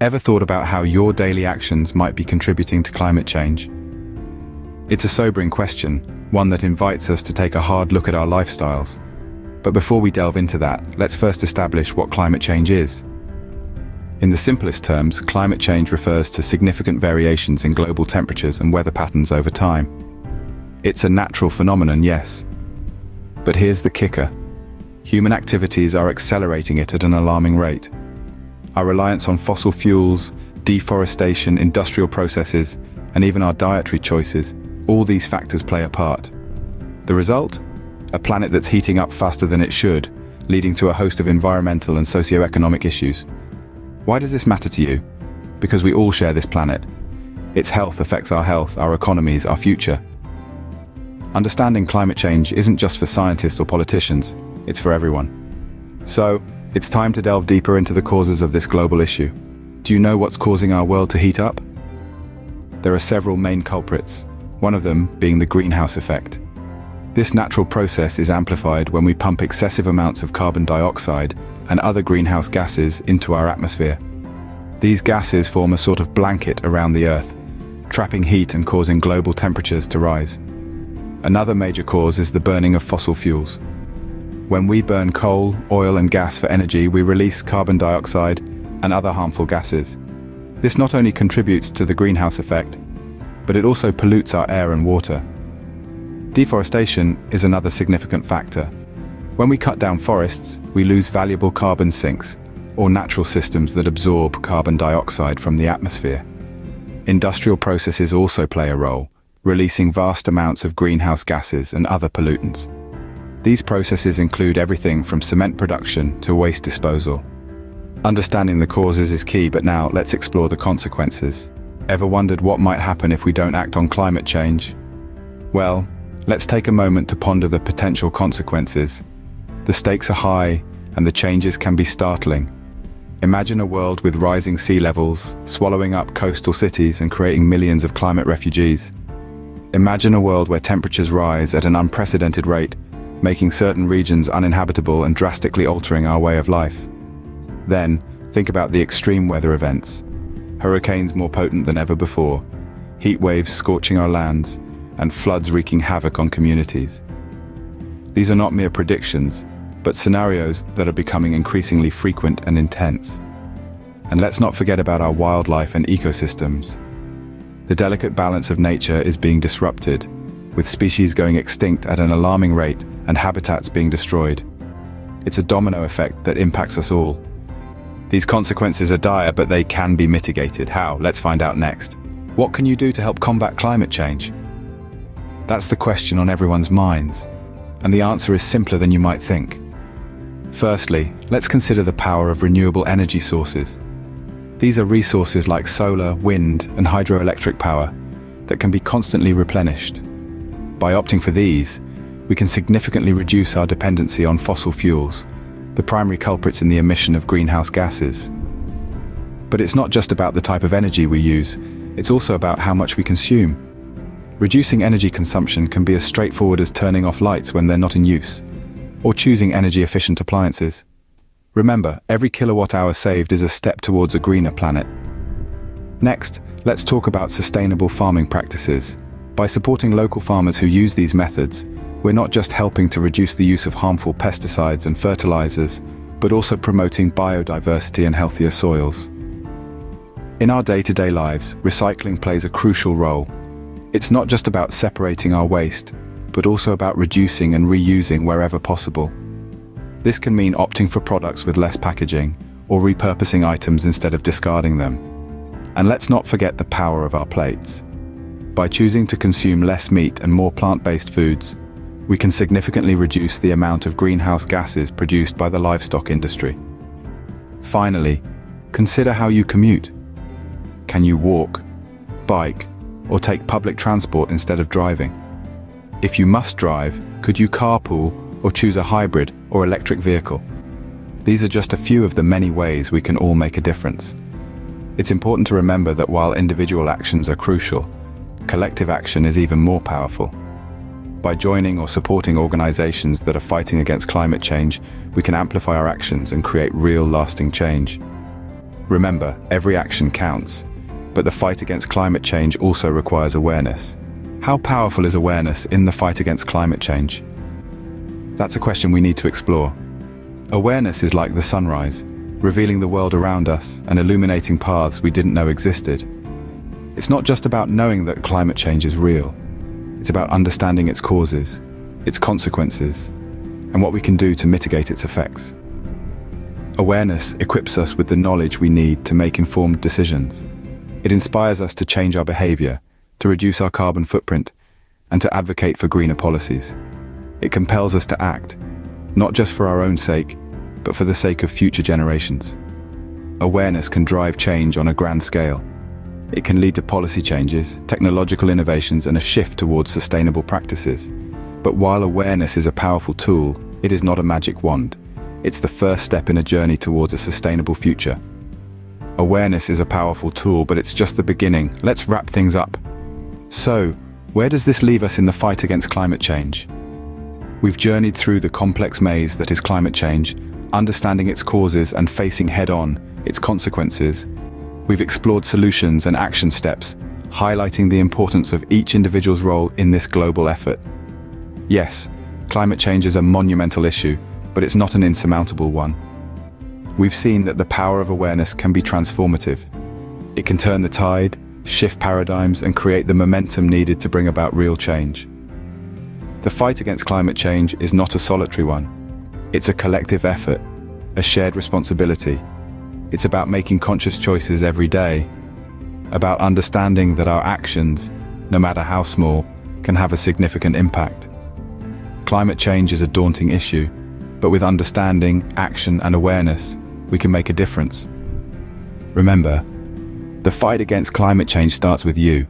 Ever thought about how your daily actions might be contributing to climate change? It's a sobering question, one that invites us to take a hard look at our lifestyles. But before we delve into that, let's first establish what climate change is. In the simplest terms, climate change refers to significant variations in global temperatures and weather patterns over time. It's a natural phenomenon, yes. But here's the kicker. Human activities are accelerating it at an alarming rate. Our reliance on fossil fuels, deforestation, industrial processes, and even our dietary choices, all these factors play a part. The result? A planet that's heating up faster than it should, leading to a host of environmental and socio-economic issues. Why does this matter to you? Because we all share this planet. Its health affects our health, our economies, our future. Understanding climate change isn't just for scientists or politicians, it's for everyone. So, it's time to delve deeper into the causes of this global issue. Do you know what's causing our world to heat up? There are several main culprits, one of them being the greenhouse effect. This natural process is amplified when we pump excessive amounts of carbon dioxide and other greenhouse gases into our atmosphere. These gases form a sort of blanket around the Earth, trapping heat and causing global temperatures to rise. Another major cause is the burning of fossil fuels. When we burn coal, oil and gas for energy, we release carbon dioxide and other harmful gases. This not only contributes to the greenhouse effect, but it also pollutes our air and water. Deforestation is another significant factor. When we cut down forests, we lose valuable carbon sinks, or natural systems that absorb carbon dioxide from the atmosphere. Industrial processes also play a role, releasing vast amounts of greenhouse gases and other pollutants. These processes include everything from cement production to waste disposal. Understanding the causes is key, but now let's explore the consequences. Ever wondered what might happen if we don't act on climate change? Well, let's take a moment to ponder the potential consequences. The stakes are high, and the changes can be startling. Imagine a world with rising sea levels, swallowing up coastal cities and creating millions of climate refugees. Imagine a world where temperatures rise at an unprecedented rate, making certain regions uninhabitable and drastically altering our way of life. Then, think about the extreme weather events. Hurricanes more potent than ever before, heat waves scorching our lands, and floods wreaking havoc on communities. These are not mere predictions, but scenarios that are becoming increasingly frequent and intense. And let's not forget about our wildlife and ecosystems. The delicate balance of nature is being disrupted, with species going extinct at an alarming rate and habitats being destroyed. It's a domino effect that impacts us all. These consequences are dire, but they can be mitigated. How? Let's find out next. What can you do to help combat climate change? That's the question on everyone's minds, and the answer is simpler than you might think. Firstly, let's consider the power of renewable energy sources. These are resources like solar, wind, and hydroelectric power that can be constantly replenished. By opting for these, we can significantly reduce our dependency on fossil fuels, the primary culprits in the emission of greenhouse gases. But it's not just about the type of energy we use, it's also about how much we consume. Reducing energy consumption can be as straightforward as turning off lights when they're not in use, or choosing energy-efficient appliances. Remember, every kilowatt-hour saved is a step towards a greener planet. Next, let's talk about sustainable farming practices. By supporting local farmers who use these methods, we're not just helping to reduce the use of harmful pesticides and fertilizers, but also promoting biodiversity and healthier soils. In our day-to-day lives, recycling plays a crucial role. It's not just about separating our waste, but also about reducing and reusing wherever possible. This can mean opting for products with less packaging, or repurposing items instead of discarding them. And let's not forget the power of our plates. By choosing to consume less meat and more plant-based foods, we can significantly reduce the amount of greenhouse gases produced by the livestock industry. Finally, consider how you commute. Can you walk, bike, or take public transport instead of driving? If you must drive, could you carpool or choose a hybrid or electric vehicle? These are just a few of the many ways we can all make a difference. It's important to remember that while individual actions are crucial, collective action is even more powerful. By joining or supporting organizations that are fighting against climate change, we can amplify our actions and create real lasting change. Remember, every action counts, but the fight against climate change also requires awareness. How powerful is awareness in the fight against climate change? That's a question we need to explore. Awareness is like the sunrise, revealing the world around us and illuminating paths we didn't know existed. It's not just about knowing that climate change is real. It's about understanding its causes, its consequences, and what we can do to mitigate its effects. Awareness equips us with the knowledge we need to make informed decisions. It inspires us to change our behavior, to reduce our carbon footprint, and to advocate for greener policies. It compels us to act, not just for our own sake, but for the sake of future generations. Awareness can drive change on a grand scale. It can lead to policy changes, technological innovations, and a shift towards sustainable practices. But while awareness is a powerful tool, it is not a magic wand. It's the first step in a journey towards a sustainable future. Awareness is a powerful tool, but it's just the beginning. Let's wrap things up. So, where does this leave us in the fight against climate change? We've journeyed through the complex maze that is climate change, understanding its causes and facing head-on its consequences. We've explored solutions and action steps, highlighting the importance of each individual's role in this global effort. Yes, climate change is a monumental issue, but it's not an insurmountable one. We've seen that the power of awareness can be transformative. It can turn the tide, shift paradigms, and create the momentum needed to bring about real change. The fight against climate change is not a solitary one. It's a collective effort, a shared responsibility. It's about making conscious choices every day, about understanding that our actions, no matter how small, can have a significant impact. Climate change is a daunting issue, but with understanding, action, and awareness, we can make a difference. Remember, the fight against climate change starts with you.